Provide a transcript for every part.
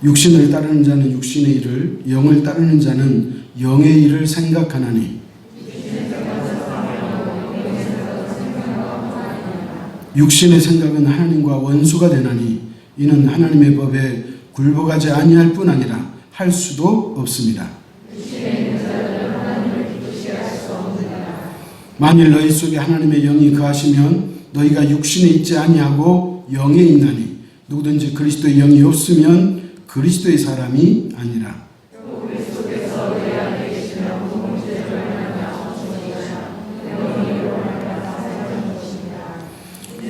육신을 따르는 자는 육신의 일을, 영을 따르는 자는 영의 일을 생각하나니 육신의 생각은 하나님과 원수가 되나니 이는 하나님의 법에 굴복하지 아니할 뿐 아니라 할 수도 없습니다. 만일 너희 속에 하나님의 영이 거하시면 너희가 육신에 있지 아니하고 영에 있나니 누구든지 그리스도의 영이 없으면 그리스도의 사람이 아니라.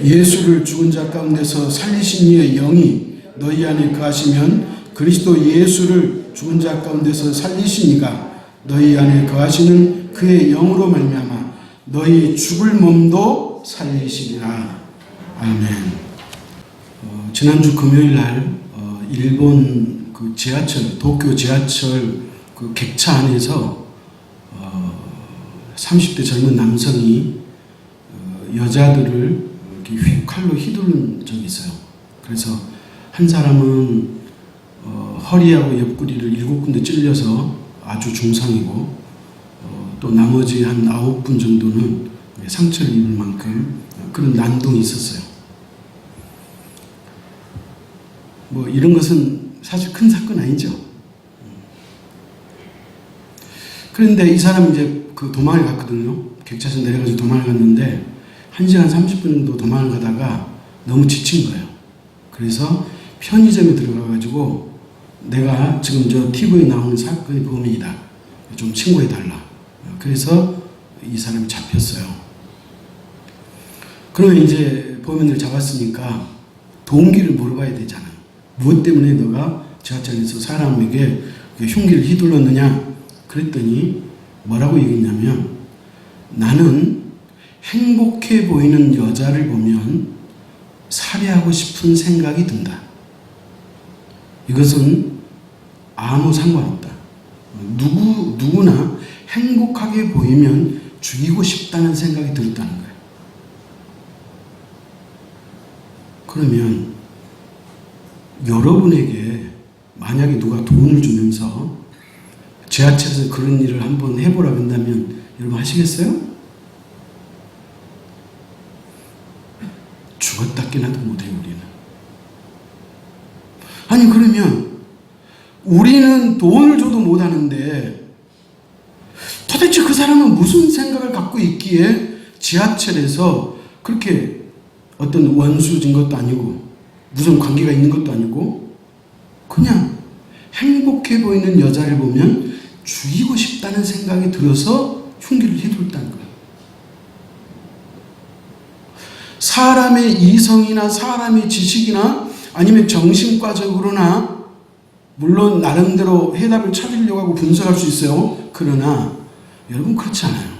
예수를 죽은 자 가운데서 살리신 이의 영이 너희 안에 거하시면 그리스도 예수를 죽은 자 가운데서 살리신 이가 너희 안에 거하시는 그의 영으로 말미암아 너희 죽을 몸도 살리시리라. 아멘. 지난주 금요일 날 일본 그 지하철, 도쿄 지하철 그 객차 안에서 30대 젊은 남성이 여자들을 이렇게 칼로 휘두른 적이 있어요. 그래서 한 사람은 허리하고 옆구리를 7군데 찔려서 아주 중상이고 또 나머지 한 9분 정도는 상처를 입을 만큼 그런 난동이 있었어요. 뭐 이런 것은 사실 큰 사건 아니죠. 그런데 이 사람이 이제 그 도망을 갔거든요. 객차에서 내려가지고 도망을 갔는데 1시간 30분 정도 도망을 가다가 너무 지친 거예요. 그래서 편의점에 들어가가지고 내가 지금 저 TV에 나오는 사건이 범인이다. 좀 신고해달라. 그래서 이 사람이 잡혔어요. 그러면 이제 범인을 잡았으니까 동기를 물어봐야 되잖아요. 무엇 때문에 너가 지하철에서 사람에게 흉기를 휘둘렀느냐? 그랬더니 뭐라고 얘기했냐면 나는 행복해 보이는 여자를 보면 살해하고 싶은 생각이 든다. 이것은 아무 상관없다. 누구나 행복하게 보이면 죽이고 싶다는 생각이 들었다는 거예요. 그러면 여러분에게 만약에 누가 돈을 주면서 지하철에서 그런 일을 한번 해보라고 한다면 여러분 하시겠어요? 죽었다 깨나도 못해요, 우리는. 아니, 그러면 우리는 돈을 줘도 못하는데 도대체 그 사람은 무슨 생각을 갖고 있기에 지하철에서 그렇게 어떤 원수진 것도 아니고 무슨 관계가 있는 것도 아니고 그냥 행복해 보이는 여자를 보면 죽이고 싶다는 생각이 들어서 흉기를 휘둘렀다는 거예요. 사람의 이성이나 사람의 지식이나 아니면 정신과적으로나 물론 나름대로 해답을 찾으려고 하고 분석할 수 있어요. 그러나 여러분 그렇지 않아요.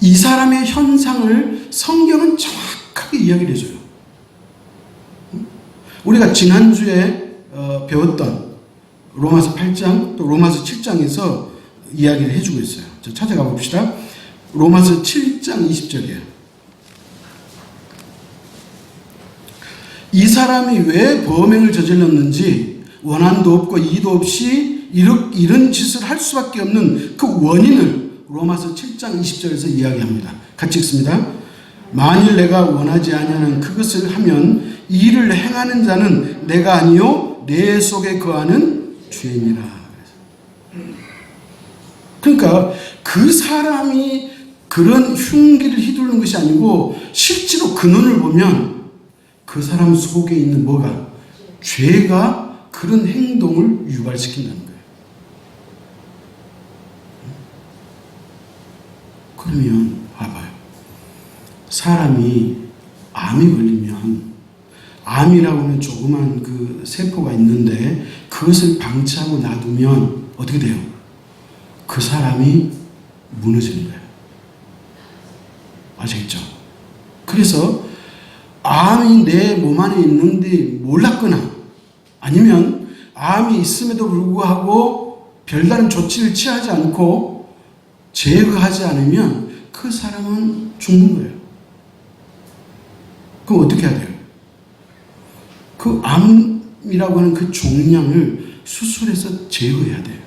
이 사람의 현상을 성경은 정확하게 이야기를 해줘요. 우리가 지난주에 배웠던 로마서 8장 또 로마서 7장에서 이야기를 해주고 있어요. 자, 찾아가 봅시다. 로마서 7장 20절이에요. 이 사람이 왜 범행을 저질렀는지 원한도 없고 이도 없이 이런 짓을 할 수밖에 없는 그 원인을 로마서 7장 20절에서 이야기합니다. 같이 읽습니다. 만일 내가 원하지 아니하는 그것을 하면 이 일을 행하는 자는 내가 아니요 내 속에 거하는 죄니라. 그러니까 그 사람이 그런 흉기를 휘두르는 것이 아니고 실제로 그 눈을 보면 그 사람 속에 있는 뭐가 죄가 그런 행동을 유발시킨다는 거예요. 그러면 봐봐요. 사람이 암이 걸리면 암이라고 하는 조그만 그 세포가 있는데 그것을 방치하고 놔두면 어떻게 돼요? 그 사람이 무너지는 거예요. 아시겠죠? 그래서 암이 내 몸 안에 있는데 몰랐거나 아니면 암이 있음에도 불구하고 별다른 조치를 취하지 않고 제거하지 않으면 그 사람은 죽는 거예요. 그럼 어떻게 해야 돼요? 그 암 사람이라고 하는 그 종량을 수술해서 제거해야 돼요.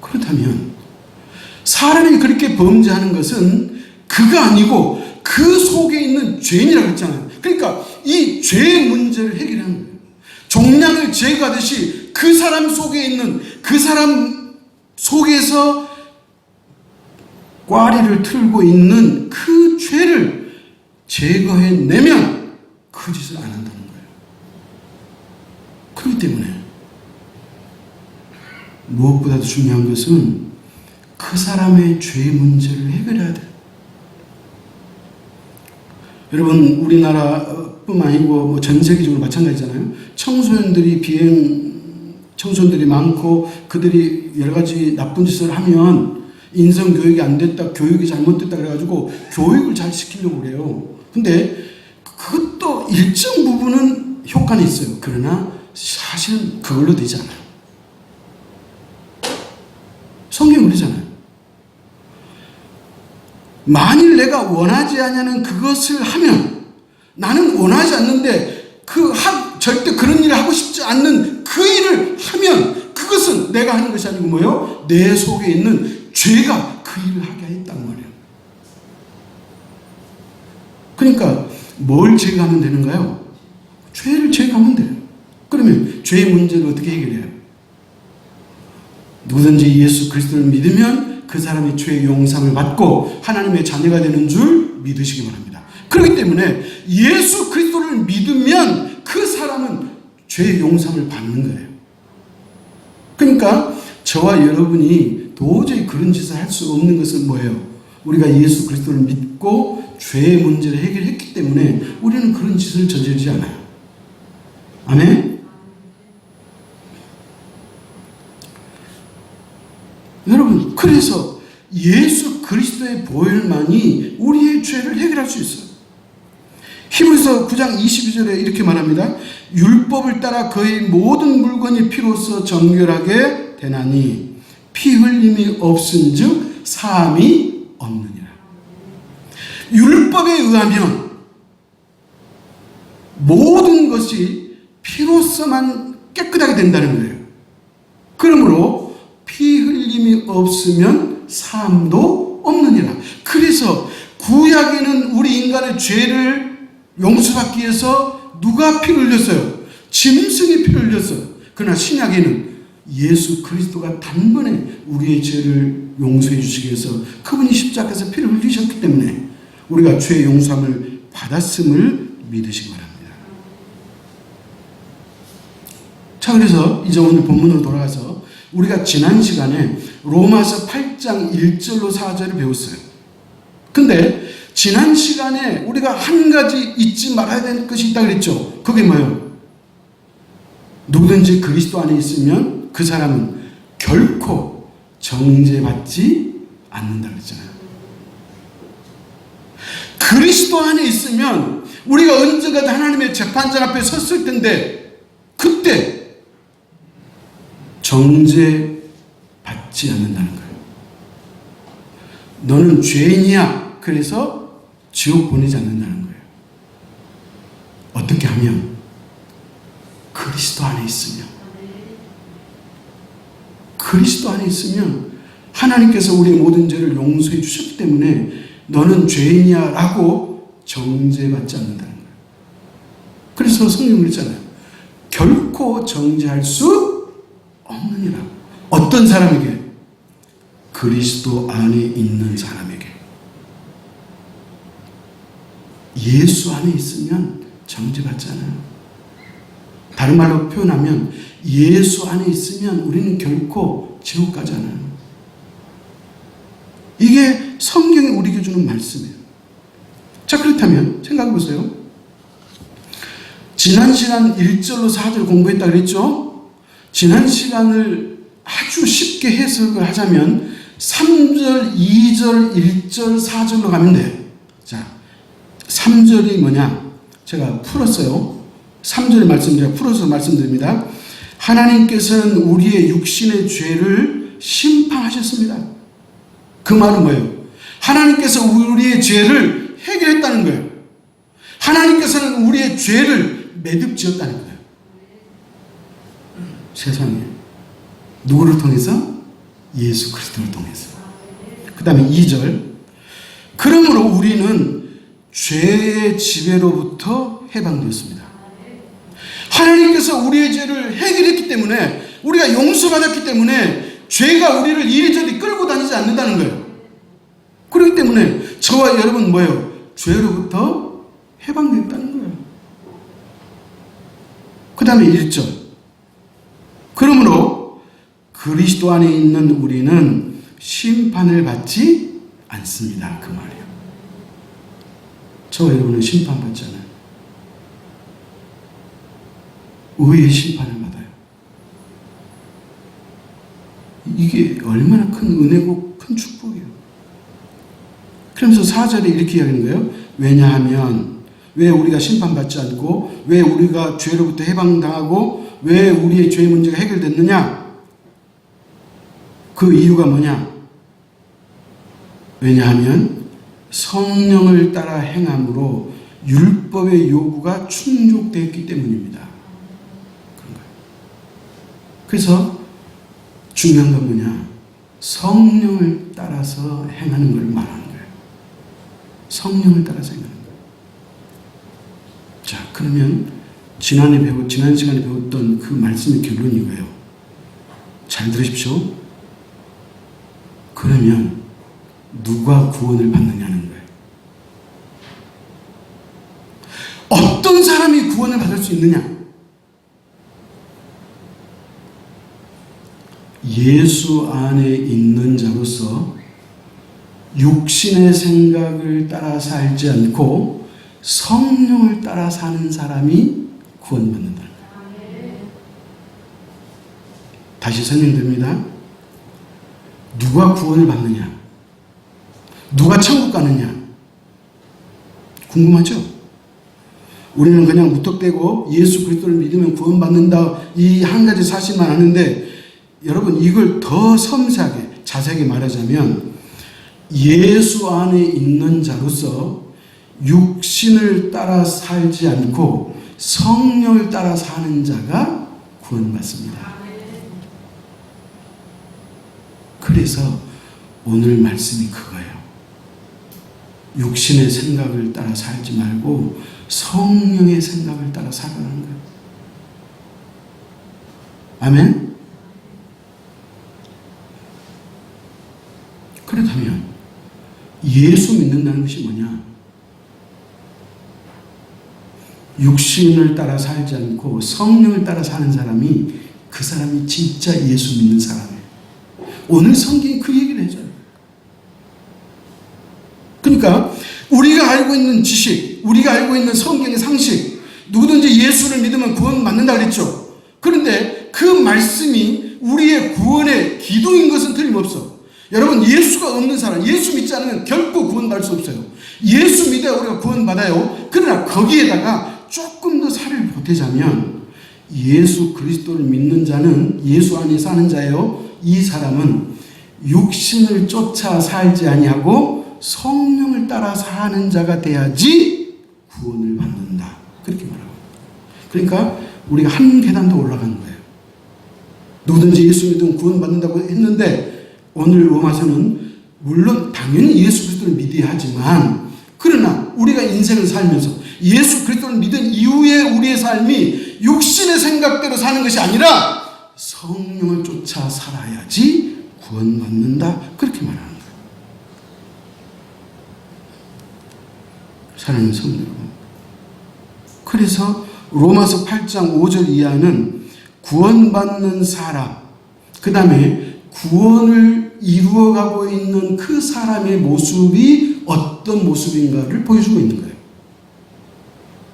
그렇다면 사람이 그렇게 범죄하는 것은 그가 아니고 그 속에 있는 죄인이라고 했잖아요. 그러니까 이 죄의 문제를 해결하는 거예요. 종량을 제거하듯이 그 사람 속에 있는, 그 사람 속에서 꽈리를 틀고 있는 그 죄를 제거해내면 그 짓을 안 한다는 거예요. 그렇기 때문에 무엇보다도 중요한 것은 그 사람의 죄의 문제를 해결해야 돼요. 여러분, 우리나라뿐만 아니고 전 세계적으로 마찬가지잖아요. 청소년들이 많고 그들이 여러 가지 나쁜 짓을 하면 인성교육이 안 됐다, 교육이 잘못됐다 그래가지고 교육을 잘 시키려고 그래요. 근데 그것도 일정 부분은 효과는 있어요. 그러나 사실은 그걸로 되지 않아요. 성경이 그러잖아요. 만일 내가 원하지 않냐는 그것을 하면, 나는 원하지 않는데 절대 그런 일을 하고 싶지 않는 그 일을 하면 그것은 내가 하는 것이 아니고 뭐예요? 내 속에 있는 죄가 그 일을 하게 했단 말이에요. 그러니까 뭘 제거하면 되는가요? 죄를 제거하면 돼요. 그러면 죄의 문제를 어떻게 해결해요? 누구든지 예수 그리스도를 믿으면 그 사람이 죄의 용서를 받고 하나님의 자녀가 되는 줄 믿으시기 바랍니다. 그렇기 때문에 예수 그리스도를 믿으면 그 사람은 죄의 용서를 받는 거예요. 그러니까 저와 여러분이 도저히 그런 짓을 할 수 없는 것은 뭐예요? 우리가 예수 그리스도를 믿고 죄의 문제를 해결했기 때문에 우리는 그런 짓을 저지르지 않아요. 아멘? 여러분, 그래서 예수 그리스도의 보혈만이 우리의 죄를 해결할 수 있어요. 히브리서 9장 22절에 이렇게 말합니다. 율법을 따라 그의 모든 물건이 피로써 정결하게 되나니 피 흘림이 없은즉 사함이 없느니라. 율법에 의하면 모든 것이 피로써만 깨끗하게 된다는 거예요. 그러므로 피 흘림이 없으면 사함도 없느니라. 그래서 구약에는 우리 인간의 죄를 용서받기 위해서 누가 피를 흘렸어요? 짐승이 피를 흘렸어요. 그러나 신약에는 예수 그리스도가 단번에 우리의 죄를 용서해 주시기 위해서 그분이 십자가에서 피를 흘리셨기 때문에 우리가 죄의 용서함을 받았음을 믿으시기 바랍니다. 자, 그래서 이제 오늘 본문으로 돌아가서 우리가 지난 시간에 로마서 8장 1절로 4절을 배웠어요. 근데 지난 시간에 우리가 한 가지 잊지 말아야 될 것이 있다고 그랬죠. 그게 뭐예요? 누구든지 그리스도 안에 있으면 그 사람은 결코 정죄받지 않는다고 그랬잖아요. 그리스도 안에 있으면 우리가 언젠가 하나님의 재판장 앞에 섰을 텐데 그때 정죄받지 않는다는 거예요. 너는 죄인이야. 그래서 지옥 보내지 않는다는 거예요. 어떻게 하면? 그리스도 안에 있으면. 그리스도 안에 있으면 하나님께서 우리의 모든 죄를 용서해 주셨기 때문에 너는 죄인이야 라고 정죄받지 않는다는 거예요. 그래서 성경이 그랬잖아요. 결코 정죄할 수 없느니라. 어떤 사람에게? 그리스도 안에 있는 사람에게. 예수 안에 있으면 정죄받지 않아요. 다른 말로 표현하면 예수 안에 있으면 우리는 결코 지옥 가지 않아요. 이게 성경이 우리에게 주는 말씀이에요. 자, 그렇다면 생각해 보세요. 지난 시간 1절로 4절 공부했다 그랬죠? 지난 시간을 아주 쉽게 해석을 하자면 3절, 2절, 1절, 4절로 가면 돼요. 자, 3절이 뭐냐? 제가 풀었어요. 3절의 말씀 제가 풀어서 말씀드립니다. 하나님께서는 우리의 육신의 죄를 심판하셨습니다. 그 말은 뭐예요? 하나님께서 우리의 죄를 해결했다는 거예요. 하나님께서는 우리의 죄를 매듭 지었다는 거예요. 세상에. 누구를 통해서? 예수 그리스도를 통해서. 그 다음에 2절. 그러므로 우리는 죄의 지배로부터 해방되었습니다. 하나님께서 우리의 죄를 해결했기 때문에, 우리가 용서받았기 때문에 죄가 우리를 이리저리 끌고 다니지 않는다는 거예요. 그렇기 때문에 저와 여러분 뭐예요? 죄로부터 해방됐다는 거예요. 그 다음에 1절. 그러므로 그리스도 안에 있는 우리는 심판을 받지 않습니다. 그 말이에요. 저와 여러분은 심판받지 않아요. 의의 심판을 받아요. 이게 얼마나 큰 은혜고 큰 축복이에요. 그러면서 4절에 이렇게 이야기하는 거예요. 왜냐하면 왜 우리가 심판받지 않고, 왜 우리가 죄로부터 해방당하고, 왜 우리의 죄의 문제가 해결됐느냐? 그 이유가 뭐냐? 왜냐하면 성령을 따라 행함으로 율법의 요구가 충족되었기 때문입니다. 그런 거예요. 그래서 중요한 건 뭐냐? 성령을 따라서 행하는 걸 말하는 거예요. 성령을 따라서 행하는 거예요. 자, 그러면 지난 시간에 배웠던 그 말씀의 결론이 뭐예요? 잘 들으십시오. 그러면 누가 구원을 받느냐는 거예요. 어떤 사람이 구원을 받을 수 있느냐? 예수 안에 있는 자로서 육신의 생각을 따라 살지 않고 성령을 따라 사는 사람이 구원받는다. 다시 설명됩니다. 누가 구원을 받느냐? 누가 천국 가느냐? 궁금하죠? 우리는 그냥 무턱대고 예수 그리스도를 믿으면 구원받는다, 이 한 가지 사실만 아는데, 여러분 이걸 더 섬세하게 자세하게 말하자면 예수 안에 있는 자로서 육신을 따라 살지 않고 성령을 따라 사는 자가 구원받습니다. 그래서 오늘 말씀이 그거예요. 육신의 생각을 따라 살지 말고 성령의 생각을 따라 살아가는 거예요. 아멘? 그렇다면 예수 믿는다는 것이 뭐냐? 육신을 따라 살지 않고 성령을 따라 사는 사람이, 그 사람이 진짜 예수 믿는 사람이에요. 오늘 성경이 그 얘기를 해줘요. 그러니까 우리가 알고 있는 지식, 우리가 알고 있는 성경의 상식, 누구든지 예수를 믿으면 구원받는다 그랬죠. 그런데 그 말씀이 우리의 구원의 기둥인 것은 틀림없어. 여러분, 예수가 없는 사람, 예수 믿지 않으면 결코 구원받을 수 없어요. 예수 믿어야 우리가 구원받아요. 그러나 거기에다가 조금 더 살을 보태자면 예수 그리스도를 믿는 자는, 예수 안에 사는 자예요. 이 사람은 육신을 쫓아 살지 아니하고 성령을 따라 사는 자가 돼야지 구원을 받는다. 그렇게 말하고. 그러니까 우리가 한 계단 더 올라가는 거예요. 누구든지 예수 믿으면 구원받는다고 했는데, 오늘 로마서는 물론 당연히 예수 그리스도를 믿어야 하지만, 그러나 우리가 인생을 살면서 예수 그리스도를 믿은 이후에 우리의 삶이 육신의 생각대로 사는 것이 아니라 성령을 쫓아 살아야지 구원받는다. 그렇게 말하는 거예요. 사랑하는 성도 여러분, 그래서 로마서 8장 5절 이하는 구원받는 사람, 그 다음에 구원을 이루어가고 있는 그 사람의 모습이 어떤 모습인가를 보여주고 있는 거예요.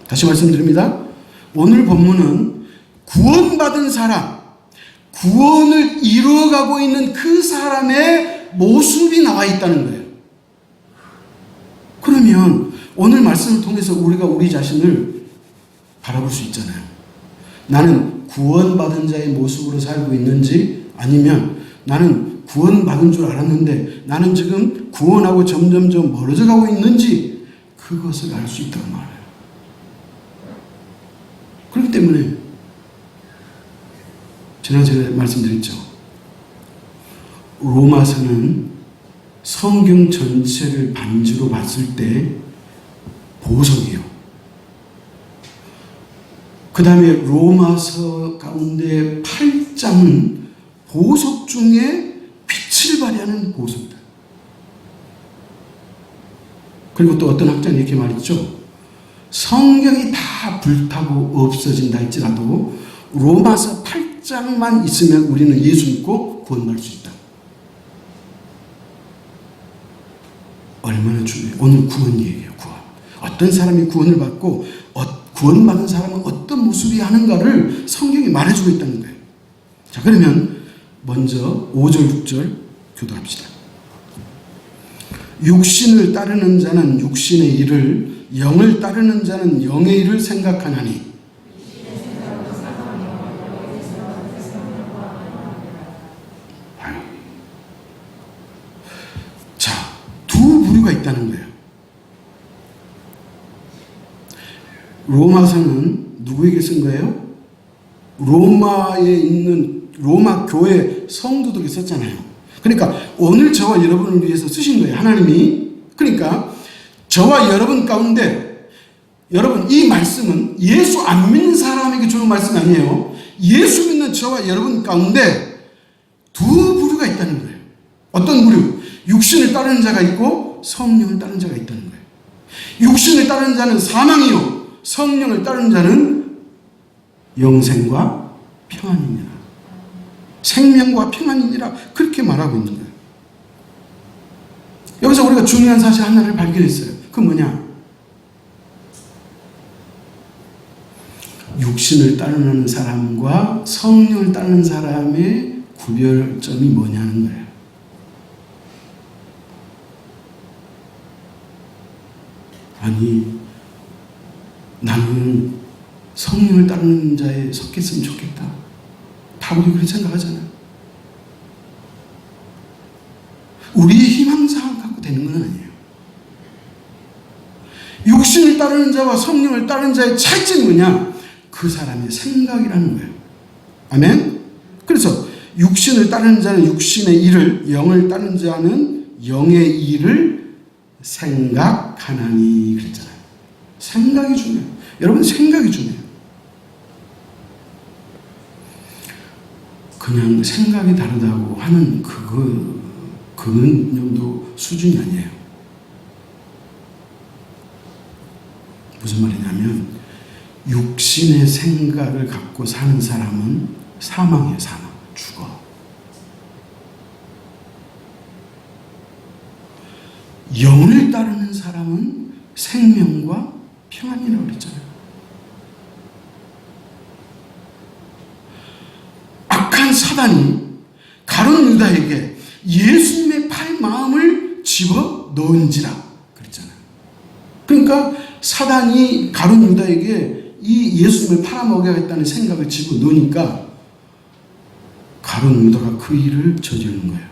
다시 말씀드립니다. 오늘 본문은 구원받은 사람, 구원을 이루어가고 있는 그 사람의 모습이 나와 있다는 거예요. 그러면 오늘 말씀을 통해서 우리가 우리 자신을 바라볼 수 있잖아요. 나는 구원받은 자의 모습으로 살고 있는지, 아니면 나는 구원받은 줄 알았는데 나는 지금 구원하고 점점점 멀어져 가고 있는지, 그것을 알 수 있다고 말해요. 때문에 지난주에 말씀드렸죠. 로마서는 성경 전체를 반주로 봤을 때 보석이요. 그 다음에 로마서 가운데 8장은 보석 중에 빛을 발휘하는 보석이다. 그리고 또 어떤 학자는 이렇게 말했죠. 성경이 다 불타고 없어진다 할지라도 로마서 8장만 있으면 우리는 예수 믿고 구원받을 수 있다. 얼마나 중요해요. 오늘 구원 얘기예요. 구원. 어떤 사람이 구원을 받고 구원받은 사람은 어떤 모습이 하는가를 성경이 말해주고 있다는 거예요. 자, 그러면 먼저 5절 6절 교도합시다. 육신을 따르는 자는 육신의 일을, 영을 따르는 자는 영의 일을 생각하나니. 자, 두 부류가 있다는 거예요. 로마서는 누구에게 쓴 거예요? 로마에 있는 로마 교회 성도들에게 썼잖아요. 그러니까 오늘 저와 여러분을 위해서 쓰신 거예요. 하나님이. 그러니까 저와 여러분 가운데, 여러분 이 말씀은 예수 안 믿는 사람에게 주는 말씀이 아니에요. 예수 믿는 저와 여러분 가운데 두 부류가 있다는 거예요. 어떤 부류? 육신을 따르는 자가 있고 성령을 따르는 자가 있다는 거예요. 육신을 따르는 자는 사망이요, 성령을 따르는 자는 영생과 평안이니라. 생명과 평안이니라. 그렇게 말하고 있는 거예요. 여기서 우리가 중요한 사실 하나를 발견했어요. 그건 뭐냐? 육신을 따르는 사람과 성령을 따르는 사람의 구별점이 뭐냐는 거예요. 아니, 나는 성령을 따르는 자에 속했으면 좋겠다. 다 우리 그렇게 생각하잖아요. 우리의 희망사항을 갖고 되는 건 아니에요. 육신을 따르는 자와 성령을 따르는 자의 차이점이 뭐냐? 그 사람의 생각이라는 거예요. 아멘? 그래서 육신을 따르는 자는 육신의 일을, 영을 따르는 자는 영의 일을 생각하나니 그랬잖아요. 생각이 중요해요. 여러분, 생각이 중요해요. 그냥 생각이 다르다고 하는 그 정도 수준이 아니에요. 무슨 말이냐면 육신의 생각을 갖고 사는 사람은 사망이에요. 사망. 죽어. 영을 따르는 사람은 생명과 평안이라고 그랬잖아요. 악한 사단이 가룟 유다에게 예수님의 팔 마음을 집어 넣은지라 그랬잖아요. 그러니까 사단이 가룟 유다에게 이 예수님을 팔아먹여야겠다는 생각을 집어 넣으니까 가룟 유다가 그 일을 저지르는 거예요.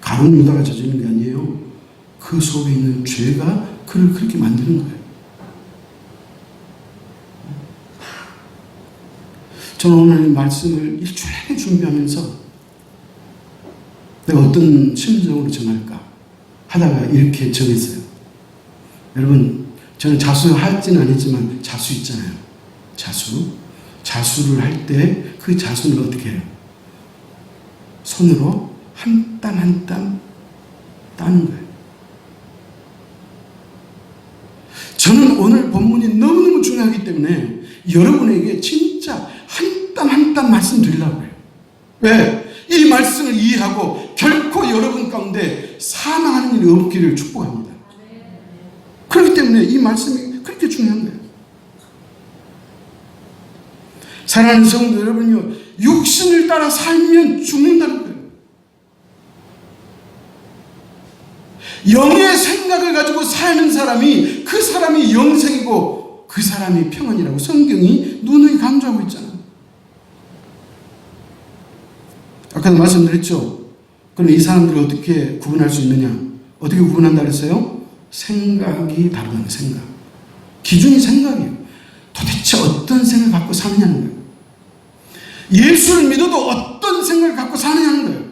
가룟 유다가 저지르는 게 아니에요. 그 속에 있는 죄가 그를 그렇게 만드는 거예요. 저는 오늘 말씀을 일주일에 준비하면서 내가 어떤 심정으로 정할까 하다가 이렇게 정했어요. 여러분, 저는 자수할지는 아니지만 자수 있잖아요. 자수를 할 때 그 자수는 어떻게 해요? 손으로 한 땀 한 땀 따는 거예요. 저는 오늘 본문이 너무너무 중요하기 때문에 여러분에게 진짜 한 땀 한 땀 말씀드리려고 해요. 왜? 이 말씀을 이해하고 결코 여러분 가운데 사망하는 일이 없기를 축복합니다. 그렇기 때문에 이 말씀이 그렇게 중요한 거예요. 사랑하는 성도 여러분요, 육신을 따라 살면 죽는다는 거예요. 영의 생각을 가지고 사는 사람이, 그 사람이 영생이고 그 사람이 평안이라고 성경이 누누이 강조하고 있잖아요. 아까도 말씀드렸죠. 그럼 이 사람들을 어떻게 구분할 수 있느냐? 어떻게 구분한다 그랬어요? 생각이 다르다는 생각. 기준이 생각이에요. 도대체 어떤 생각을 갖고 사느냐는 거예요. 예수를 믿어도 어떤 생각을 갖고 사느냐는 거예요.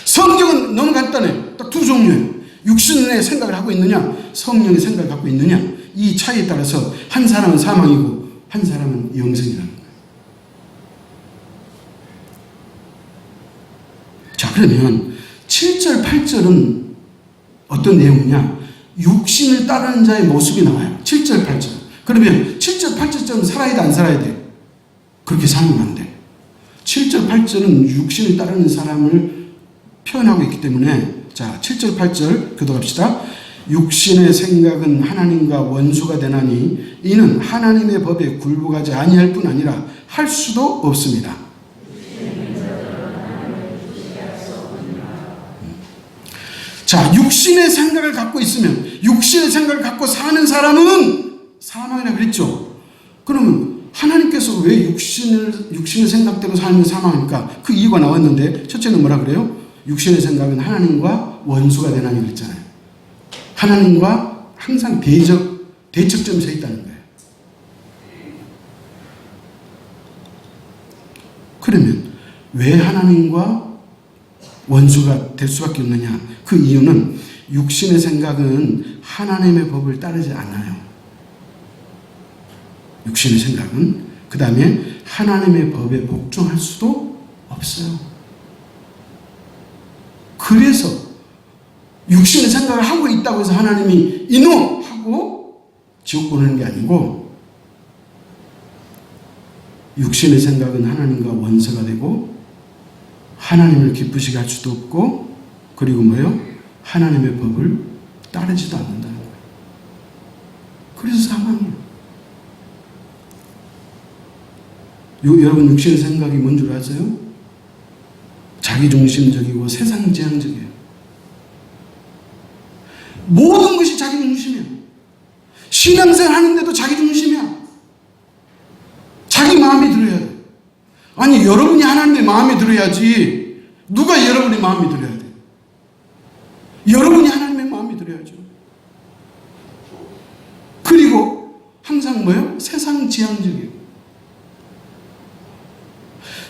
성경은 너무 간단해요. 딱 두 종류예요. 육신의 생각을 하고 있느냐, 성령의 생각을 갖고 있느냐. 이 차이에 따라서 한 사람은 사망이고 한 사람은 영생이라는 거예요. 자, 그러면 7절, 8절은 어떤 내용이냐? 육신을 따르는 자의 모습이 나와요. 7절, 8절. 그러면 7절, 8절은 살아야 돼, 안 살아야 돼? 그렇게 살면 안 돼. 7절, 8절은 육신을 따르는 사람을 표현하고 있기 때문에, 자, 7절, 8절 교독합시다. 육신의 생각은 하나님과 원수가 되나니 이는 하나님의 법에 굴복하지 아니할 뿐 아니라 할 수도 없습니다. 자, 육신의 생각을 갖고 있으면, 육신의 생각을 갖고 사는 사람은 사망이라 그랬죠. 그러면 하나님께서 왜 육신의 생각대로 살면 사망합니까? 그 이유가 나왔는데, 첫째는 뭐라 그래요? 육신의 생각은 하나님과 원수가 되나니 그랬잖아요. 하나님과 항상 대척점에 서 있다는 거예요. 그러면 왜 하나님과 원수가 될 수밖에 없느냐? 그 이유는 육신의 생각은 하나님의 법을 따르지 않아요. 육신의 생각은 그 다음에 하나님의 법에 복종할 수도 없어요. 그래서 육신의 생각을 하고 있다고 해서 하나님이 이놈! 하고 지옥 보내는 게 아니고, 육신의 생각은 하나님과 원수가 되고 하나님을 기쁘시게 할 수도 없고, 그리고 뭐예요? 하나님의 법을 따르지도 않는다는 거예요. 그래서 사망이에요. 여러분, 육신의 생각이 뭔 줄 아세요? 자기중심적이고 세상지향적이에요. 모든 것이 자기중심이에요. 신앙생활 하는데도 자기중심이야. 자기 마음에 들어야 돼. 아니, 여러분이 하나님의 마음에 들어야지. 누가 여러분의 마음에 들어야 돼? 여러분이 하나님의 마음에 들어야죠. 그리고 항상 뭐예요? 세상지향적이에요.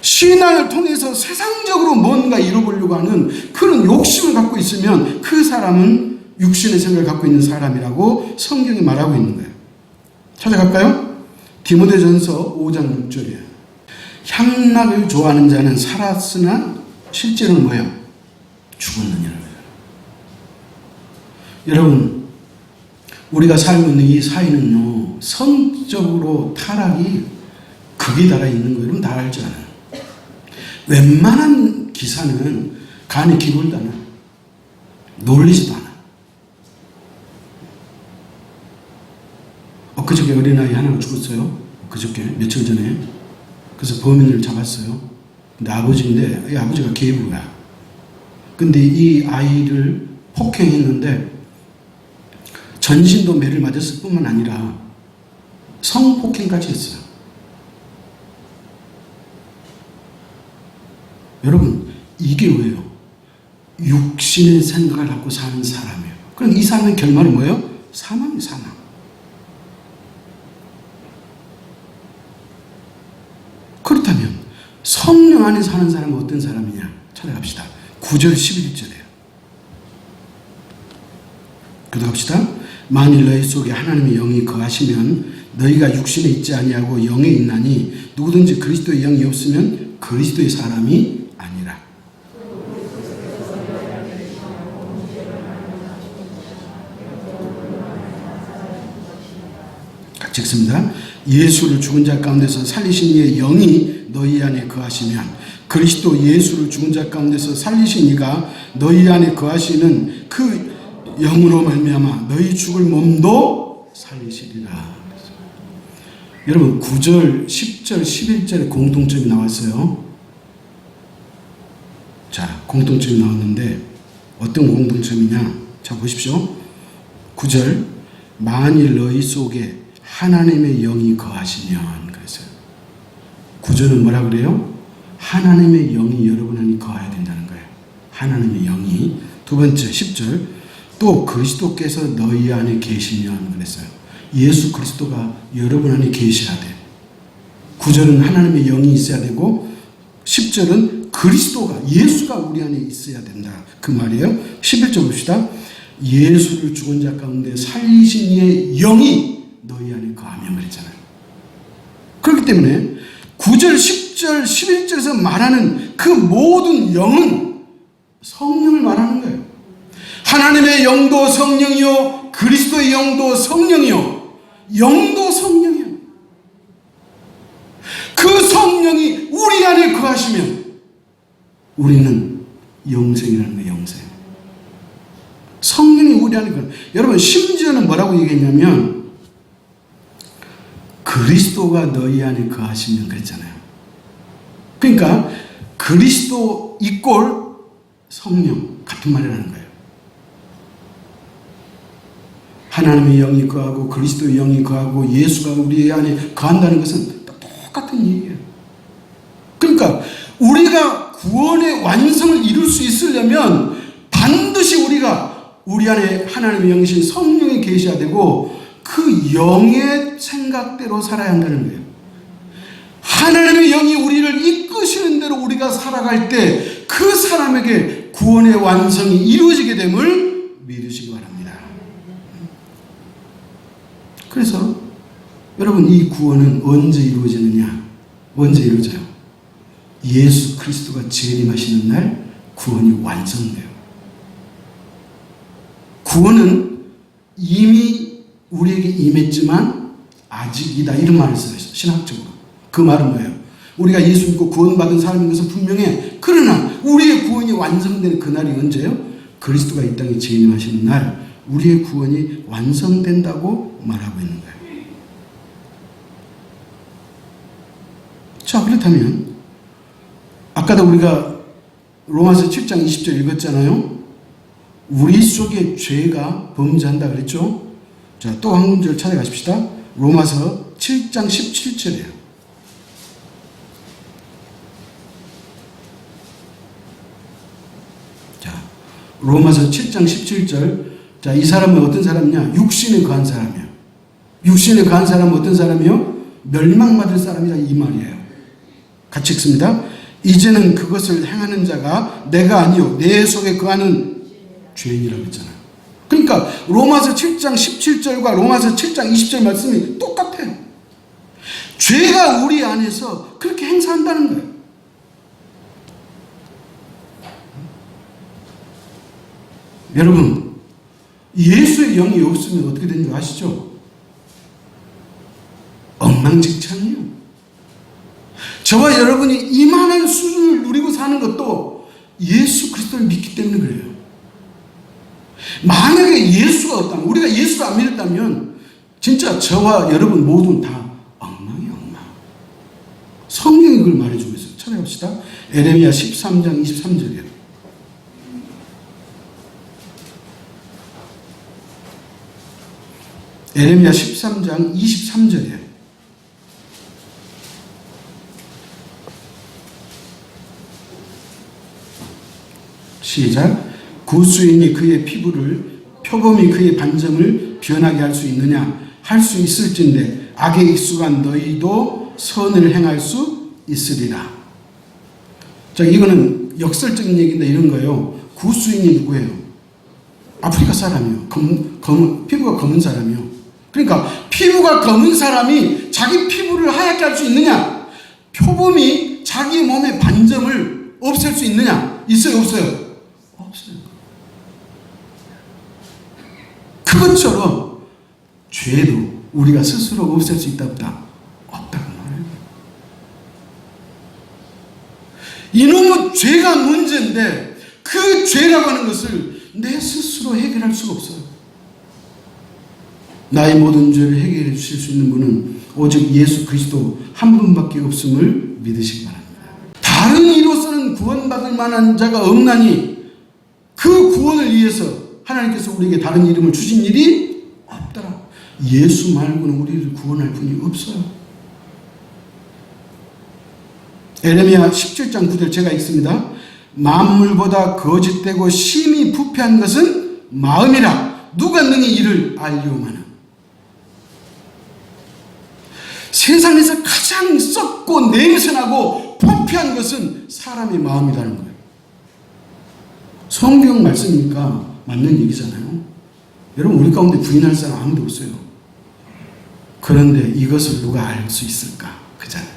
신앙을 통해서 세상적으로 뭔가 이루어보려고 하는 그런 욕심을 갖고 있으면 그 사람은 육신의 생각을 갖고 있는 사람이라고 성경이 말하고 있는 거예요. 찾아갈까요? 디모데전서 5장 6절이에요. 향락을 좋아하는 자는 살았으나 실제로는 뭐예요? 죽었느니라고요. 여러분, 우리가 살고 있는 이 사회는요, 성적으로 타락이 극에 달아 있는 거 여러분 다 알지 않아요? 웬만한 기사는 간에 기울도 않아. 놀리지도 않아. 엊그저께 어린아이 하나가 죽었어요. 그저께 며칠 전에. 그래서 범인을 잡았어요. 근데 아버지인데 이 아버지가 계부야. 근데 이 아이를 폭행했는데 전신도 매를 맞았을 뿐만 아니라 성폭행까지 했어요. 여러분, 이게 왜요? 육신의 생각을 갖고 사는 사람이에요. 그럼 이 사람의 결말은 뭐예요? 사망이에요, 사망. 그렇다면 성령 안에 사는 사람은 어떤 사람이냐? 찾아갑시다. 9절 11절이에요. 교독합시다. 만일 너희 속에 하나님의 영이 거하시면 너희가 육신에 있지 아니하고 영에 있나니 누구든지 그리스도의 영이 없으면 그리스도의 사람이 아니라. 같이 읽습니다. 예수를 죽은 자 가운데서 살리신 이의 영이 너희 안에 거하시면 그리스도 예수를 죽은 자 가운데서 살리신 이가 너희 안에 거하시는 그 영으로 말미암아 너희 죽을 몸도 살리시리라. 여러분, 9절, 10절, 11절에 공통점이 나왔어요. 자, 공통점이 나왔는데 어떤 공통점이냐? 자, 보십시오. 9절, 만일 너희 속에 하나님의 영이 거하시면, 그랬어요. 9절은 뭐라 그래요? 하나님의 영이 여러분 안에 거해야 된다는 거예요. 하나님의 영이. 두 번째, 10절, 또 그리스도께서 너희 안에 계시면, 그랬어요. 예수 그리스도가 여러분 안에 계셔야 돼. 9절은 하나님의 영이 있어야 되고 10절은 그리스도가 예수가 우리 안에 있어야 된다. 그 말이에요. 11절 봅시다. 예수를 죽은 자 가운데 살리신 이의 영이 너희 안에 거하며 그랬잖아요. 그렇기 때문에 9절, 10절, 11절에서 말하는 그 모든 영은 성령을 말하는 거예요. 하나님의 영도 성령이요, 그리스도의 영도 성령이요, 영도 성령이요. 그 성령이 우리 안에 거하시면 우리는 영생이라는 거예요. 영생. 성령이 우리 안에 거하시면. 여러분 심지어는 뭐라고 얘기했냐면 그리스도가 너희 안에 거하시면 그랬잖아요. 그러니까 그리스도 이꼴 성령 같은 말이라는 거예요. 하나님의 영이 거하고 그리스도의 영이 거하고 예수가 우리 안에 거한다는 것은 똑같은 얘기예요. 그러니까 우리가 구원의 완성을 이룰 수 있으려면 반드시 우리가 우리 안에 하나님의 영이신 성령이 계셔야 되고 그 영의 생각대로 살아야 한다는 거예요. 하나님의 영이 우리를 이끄시는 대로 우리가 살아갈 때 그 사람에게 구원의 완성이 이루어지게 됨을 믿으시기 바랍니다. 그래서 여러분 이 구원은 언제 이루어지느냐? 언제 이루어져요? 예수 그리스도가 재림하시는 날 구원이 완성돼요. 구원은 이미 우리에게 임했지만 아직이다 이런 말을 써요. 신학적으로. 그 말은 뭐예요? 우리가 예수 믿고 구원받은 사람인 것은 분명해. 그러나 우리의 구원이 완성되는 그날이 언제예요? 그리스도가 이 땅에 재림하시는 날 우리의 구원이 완성된다고 말하고 있는 거예요. 자, 그렇다면 아까도 우리가 로마서 7장 20절 읽었잖아요. 우리 속에 죄가 범죄한다 그랬죠. 자, 또 한 문절 찾아가십시다. 로마서 7장 17절이에요. 자, 로마서 7장 17절. 자, 이 사람은 어떤 사람이냐? 육신에 거한 사람이에요. 육신에 거한 사람은 어떤 사람이요? 멸망받을 사람이다 이 말이에요. 같이 읽습니다. 이제는 그것을 행하는 자가 내가 아니요 내 속에 거하는 죄인이라고 했잖아요. 그러니까 로마서 7장 17절과 로마서 7장 20절 말씀이 똑같아요. 죄가 우리 안에서 그렇게 행사한다는 거예요. 여러분 예수의 영이 없으면 어떻게 되는 줄 아시죠? 엉망진창이에요. 저와 여러분이 이만한 수준을 누리고 사는 것도 예수 그리스도를 믿기 때문에 그래요. 만약에 예수가 없다면, 우리가 예수를 안 믿었다면 진짜 저와 여러분 모두는 다 엉망이에요. 엉망. 성경이 그걸 말해주고 있어요. 찾아봅시다. 에레미야 13장 23절이에요. 에레미야 13장 23절이에요. 시작. 구수인이 그의 피부를 표범이 그의 반점을 변하게 할 수 있느냐? 할 수 있을진데 악에 익숙한 너희도 선을 행할 수 있으리라. 자, 이거는 역설적인 얘기인데 이런 거예요. 구수인이 누구예요? 아프리카 사람이요. 피부가 검은 사람이요. 그러니까 피부가 검은 사람이 자기 피부를 하얗게 할 수 있느냐? 표범이 자기 몸의 반점을 없앨 수 있느냐? 있어요, 없어요? 없어요. 그것처럼 죄도 우리가 스스로 없앨 수 있다 없다? 없다고 말해요. 이놈의 죄가 문제인데 그 죄라고 하는 것을 내 스스로 해결할 수가 없어요. 나의 모든 죄를 해결해 주실 수 있는 분은 오직 예수 그리스도 한 분밖에 없음을 믿으시기 바랍니다. 다른 이로서는 구원받을 만한 자가 없나니 그 구원을 위해서 하나님께서 우리에게 다른 이름을 주신 일이 없더라. 예수 말고는 우리를 구원할 분이 없어요. 에레미야 17장 9절 제가 읽습니다. 만물보다 거짓되고 심히 부패한 것은 마음이라 누가 능히 이를 알리오마나. 세상에서 가장 썩고 냄새나고 부패한 것은 사람의 마음이라는 거예요. 성경 말씀이니까 맞는 얘기잖아요. 여러분, 우리 가운데 부인할 사람 아무도 없어요. 그런데 이것을 누가 알 수 있을까? 그잖아요.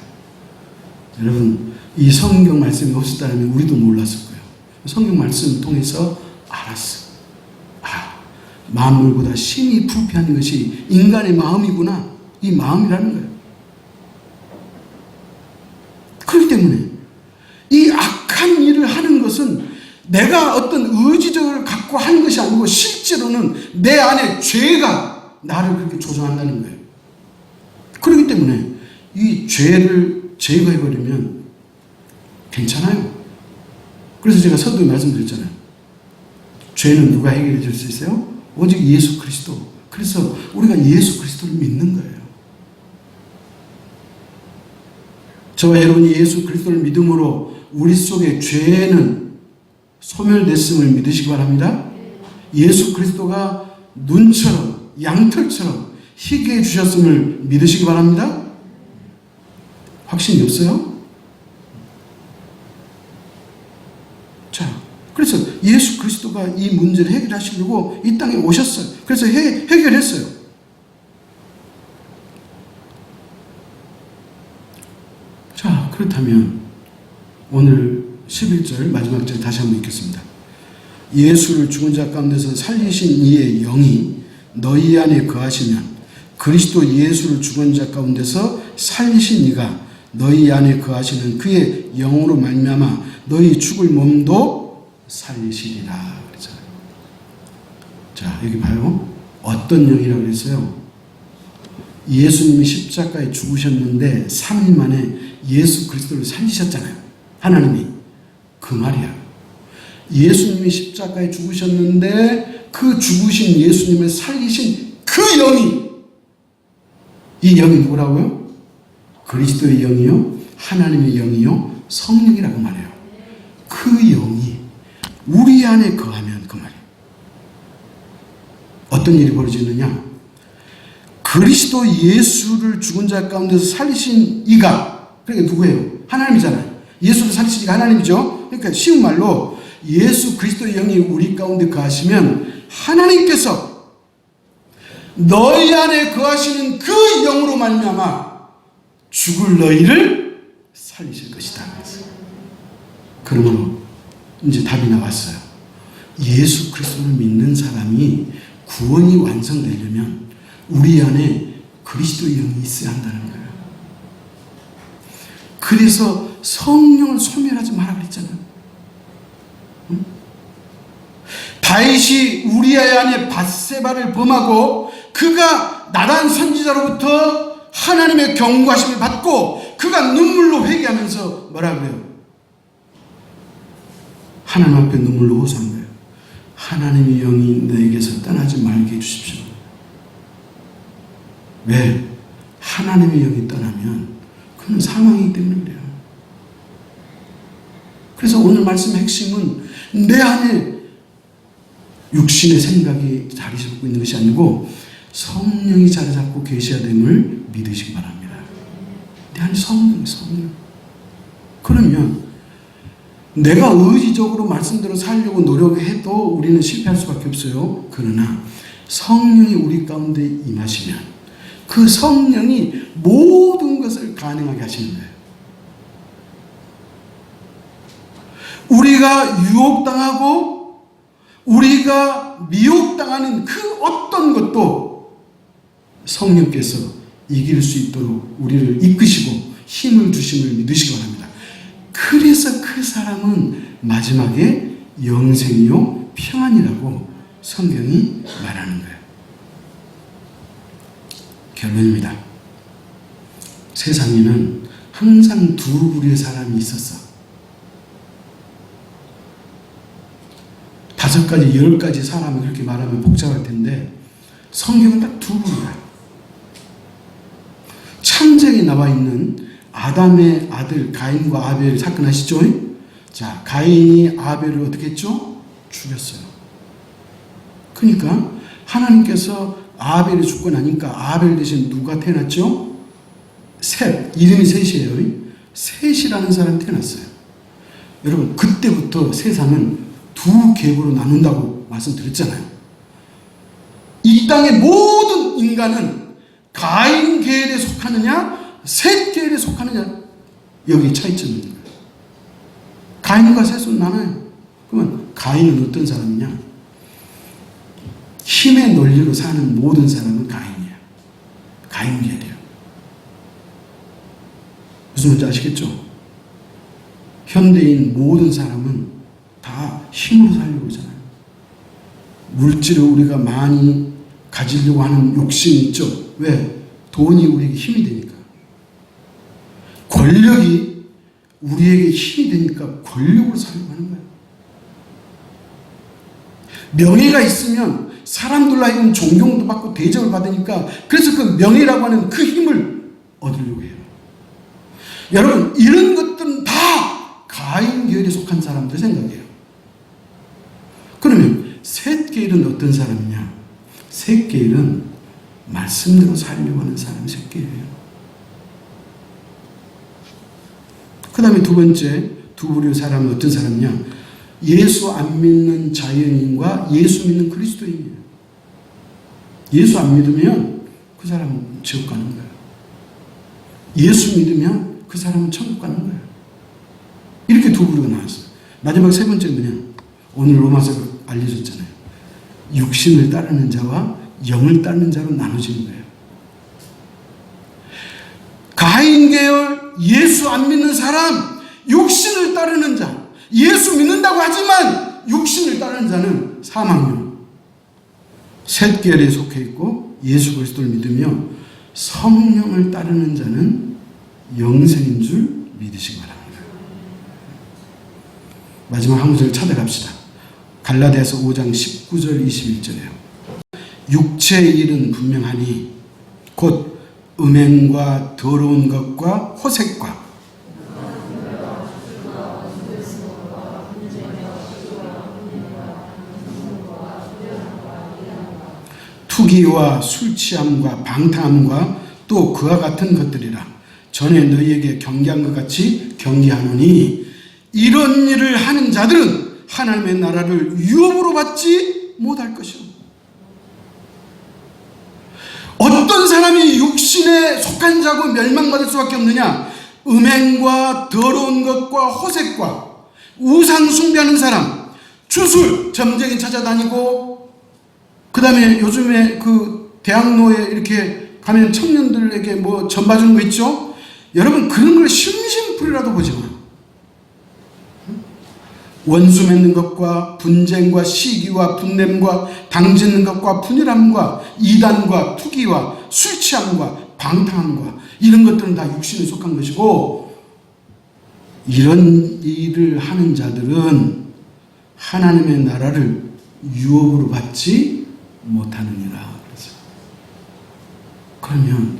여러분, 이 성경 말씀이 없었다면 우리도 몰랐을 거예요. 성경 말씀을 통해서 알았어요. 만물보다 심히 부패한 것이 인간의 마음이구나. 이 마음이라는 거예요. 그렇기 때문에 이 악한 일을 하는 것은 내가 어떤 의지적을 갖고 하는 것이 아니고 실제로는 내 안에 죄가 나를 그렇게 조종한다는 거예요. 그렇기 때문에 이 죄를 제거해버리면 괜찮아요. 그래서 제가 서두에 말씀드렸잖아요. 죄는 누가 해결해 줄 수 있어요? 오직 예수 그리스도. 그래서 우리가 예수 그리스도를 믿는 거예요. 저와 여러분이 예수 그리스도를 믿음으로 우리 속의 죄는 소멸됐음을 믿으시기 바랍니다. 예수 그리스도가 눈처럼 양털처럼 희게 해주셨음을 믿으시기 바랍니다. 확신이 없어요? 자, 그래서 예수 그리스도가 이 문제를 해결하시려고 이 땅에 오셨어요. 그래서 해결했어요. 자, 그렇다면 오늘 11절 마지막 절 다시 한번 읽겠습니다. 예수를 죽은 자 가운데서 살리신 이의 영이 너희 안에 거하시면 그리스도 예수를 죽은 자 가운데서 살리신 이가 너희 안에 거하시는 그의 영으로 말미암아 너희 죽을 몸도 살리시리라 그랬잖아요. 자, 여기 봐요. 어떤 영이라고 그랬어요? 예수님이 십자가에 죽으셨는데 3일 만에 예수 그리스도를 살리셨잖아요. 하나님이. 그 말이야. 예수님이 십자가에 죽으셨는데 그 죽으신 예수님을 살리신 그 영이, 이 영이 누구라고요? 그리스도의 영이요, 하나님의 영이요, 성령이라고 말해요. 그 영이 우리 안에 거하면 그 말이에요. 어떤 일이 벌어지느냐? 그리스도 예수를 죽은 자 가운데서 살리신 이가, 그러니까 누구예요? 하나님이잖아요. 예수를 살리신 이가 하나님이죠. 그러니까 쉬운 말로 예수 그리스도의 영이 우리 가운데 거하시면 하나님께서 너희 안에 거하시는 그 영으로 말미암아 죽을 너희를 살리실 것이다. 그러므로 이제 답이 나왔어요. 예수 그리스도를 믿는 사람이 구원이 완성되려면 우리 안에 그리스도의 영이 있어야 한다는 거예요. 그래서 성령을 소멸하지 마라 그랬잖아요. 응? 다윗이 우리아의 안에 밧세바를 범하고 그가 나단 선지자로부터 하나님의 경고하심을 받고 그가 눈물로 회개하면서 뭐라 그래요? 하나님 앞에 눈물로 호소한 거예요. 하나님의 영이 너에게서 떠나지 말게 해주십시오. 왜? 하나님의 영이 떠나면 그는 사망이기 때문에 그래요. 그래서 오늘 말씀의 핵심은 내 안에 육신의 생각이 자리 잡고 있는 것이 아니고 성령이 자리 잡고 계셔야 됨을 믿으시기 바랍니다. 내 안에 성령. 그러면 내가 의지적으로 말씀대로 살려고 노력해도 우리는 실패할 수밖에 없어요. 그러나 성령이 우리 가운데 임하시면 그 성령이 모든 것을 가능하게 하시는 거예요. 우리가 유혹당하고 우리가 미혹당하는 그 어떤 것도 성령께서 이길 수 있도록 우리를 이끄시고 힘을 주심을 믿으시기 바랍니다. 그래서 그 사람은 마지막에 영생이요 평안이라고 성경이 말하는 거예요. 결론입니다. 세상에는 항상 두 부류의 사람이 있었어. 5가지, 10가지 사람을 그렇게 말하면 복잡할 텐데 성경은 딱 두 부류야. 창세기에 나와 있는 아담의 아들 가인과 아벨 사건 아시죠? 자, 가인이 아벨을 어떻게 했죠? 죽였어요. 그러니까 하나님께서 아벨이 죽고 나니까 아벨 대신 누가 태어났죠? 셋, 이름이 셋이에요. 셋이라는 사람이 태어났어요. 여러분, 그때부터 세상은 두 계보로 나눈다고 말씀드렸잖아요. 이 땅의 모든 인간은 가인 계열에 속하느냐, 셋 계열에 속하느냐, 여기 차이점이 있는 거예요. 가인과 셋으로 나눠요. 그러면 가인은 어떤 사람이냐? 힘의 논리로 사는 모든 사람은 가인이에요. 가인 계열이에요. 무슨 말인지 아시겠죠? 현대인 모든 사람은 다 힘으로 살려고 하잖아요. 물질을 우리가 많이 가지려고 하는 욕심이 있죠. 왜? 돈이 우리에게 힘이 되니까. 권력이 우리에게 힘이 되니까 권력으로 살려고 하는 거예요. 명예가 있으면 사람들로 하여금 존경도 받고 대접을 받으니까, 그래서 그 명예라고 하는 그 힘을 얻으려고 해요. 여러분, 이런 것들은 다 가인 계열에 속한 사람들 생각이에요. 그러면 셋 계열은 어떤 사람이냐? 셋 계열은 말씀대로 살려고 하는 사람이 셋 계열이에요. 그 다음에 두 번째, 두 부류의 사람은 어떤 사람이냐? 예수 안 믿는 자연인과 예수 믿는 그리스도인이에요. 예수 안 믿으면 그 사람은 지옥 가는 거예요. 예수 믿으면 그 사람은 천국 가는 거예요. 이렇게 두 부류가 나왔어요. 마지막 세 번째는 뭐냐? 오늘 로마서가 알려줬잖아요. 육신을 따르는 자와 영을 따르는 자로 나눠지는 거예요. 가인 계열, 예수 안 믿는 사람, 육신을 따르는 자, 예수 믿는다고 하지만 육신을 따르는 자는 사망형. 셋 계열에 속해 있고 예수 그리스도를 믿으며 성령을 따르는 자는 영생인 줄 믿으시기 바랍니다. 마지막 한 구절 찾아갑시다. 갈라디아서 5장 19절 21절이에요. 육체의 일은 분명하니 곧 음행과 더러운 것과 호색과 투기와 술취함과 방탕함과 또 그와 같은 것들이라. 전에 너희에게 경계한 것 같이 경계하노니 이런 일을 하는 자들은 하나님의 나라를 유업으로 받지 못할 것이오. 어떤 사람이 육신에 속한 자고 멸망받을 수밖에 없느냐? 음행과 더러운 것과 호색과 우상 숭배하는 사람, 주술, 점쟁이 찾아다니고, 그 다음에 요즘에 그 대학로에 이렇게 가면 청년들에게 뭐 전 봐주는 거 있죠? 여러분, 그런 걸 심심풀이라도 보지 마. 원수 맺는 것과 분쟁과 시기와 분냄과 당짓는 것과 분열함과 이단과 투기와 술취함과 방탕함과 이런 것들은 다 육신에 속한 것이고, 이런 일을 하는 자들은 하나님의 나라를 유업으로 받지 못하느니라. 그러면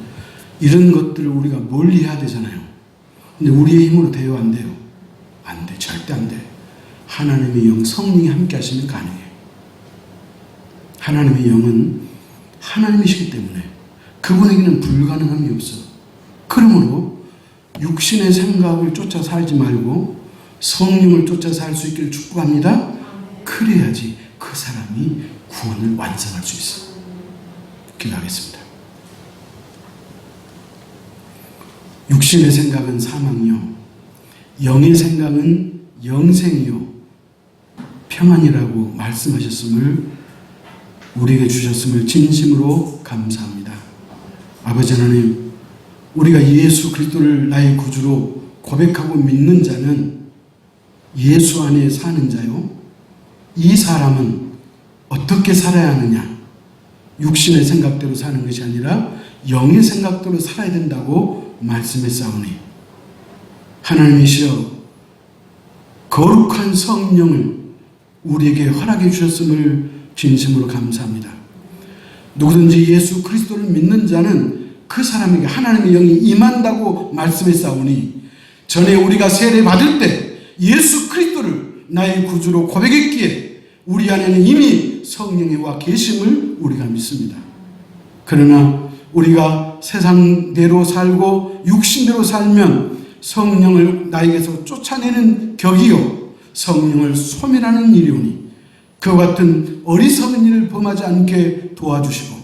이런 것들을 우리가 멀리 해야 되잖아요. 근데 우리의 힘으로 돼요, 안 돼요? 안 돼. 절대 안 돼. 하나님의 영, 성령이 함께 하시면 가능해요. 하나님의 영은 하나님이시기 때문에 그분에게는 불가능함이 없어. 그러므로 육신의 생각을 쫓아 살지 말고 성령을 쫓아 살 수 있기를 축복합니다. 그래야지 그 사람이 구원을 완성할 수 있어. 기도하겠습니다. 육신의 생각은 사망이요, 영의 생각은 영생이요 평안이라고 말씀하셨음을, 우리에게 주셨음을 진심으로 감사합니다. 아버지 하나님, 우리가 예수 그리스도를 나의 구주로 고백하고 믿는 자는 예수 안에 사는 자요, 이 사람은 어떻게 살아야 하느냐? 육신의 생각대로 사는 것이 아니라 영의 생각대로 살아야 된다고 말씀했사오니, 하나님이시여, 거룩한 성령을 우리에게 허락해 주셨음을 진심으로 감사합니다. 누구든지 예수 그리스도를 믿는 자는 그 사람에게 하나님의 영이 임한다고 말씀했사오니, 전에 우리가 세례 받을 때 예수 그리스도를 나의 구주로 고백했기에 우리 안에는 이미 성령의 와 계심을 우리가 믿습니다. 그러나 우리가 세상대로 살고 육신대로 살면 성령을 나에게서 쫓아내는 격이요 성령을 소멸하는 일이오니 그와 같은 어리석은 일을 범하지 않게 도와주시고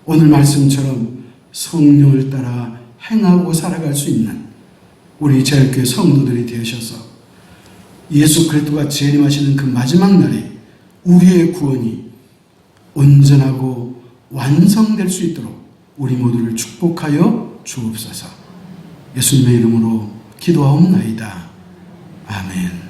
오늘 말씀처럼 성령을 따라 행하고 살아갈 수 있는 우리 제일교회 성도들이 되셔서 예수 그리스도가 재림하시는 그 마지막 날에 우리의 구원이 온전하고 완성될 수 있도록 우리 모두를 축복하여 주옵소서. 예수님의 이름으로 기도하옵나이다. 아멘.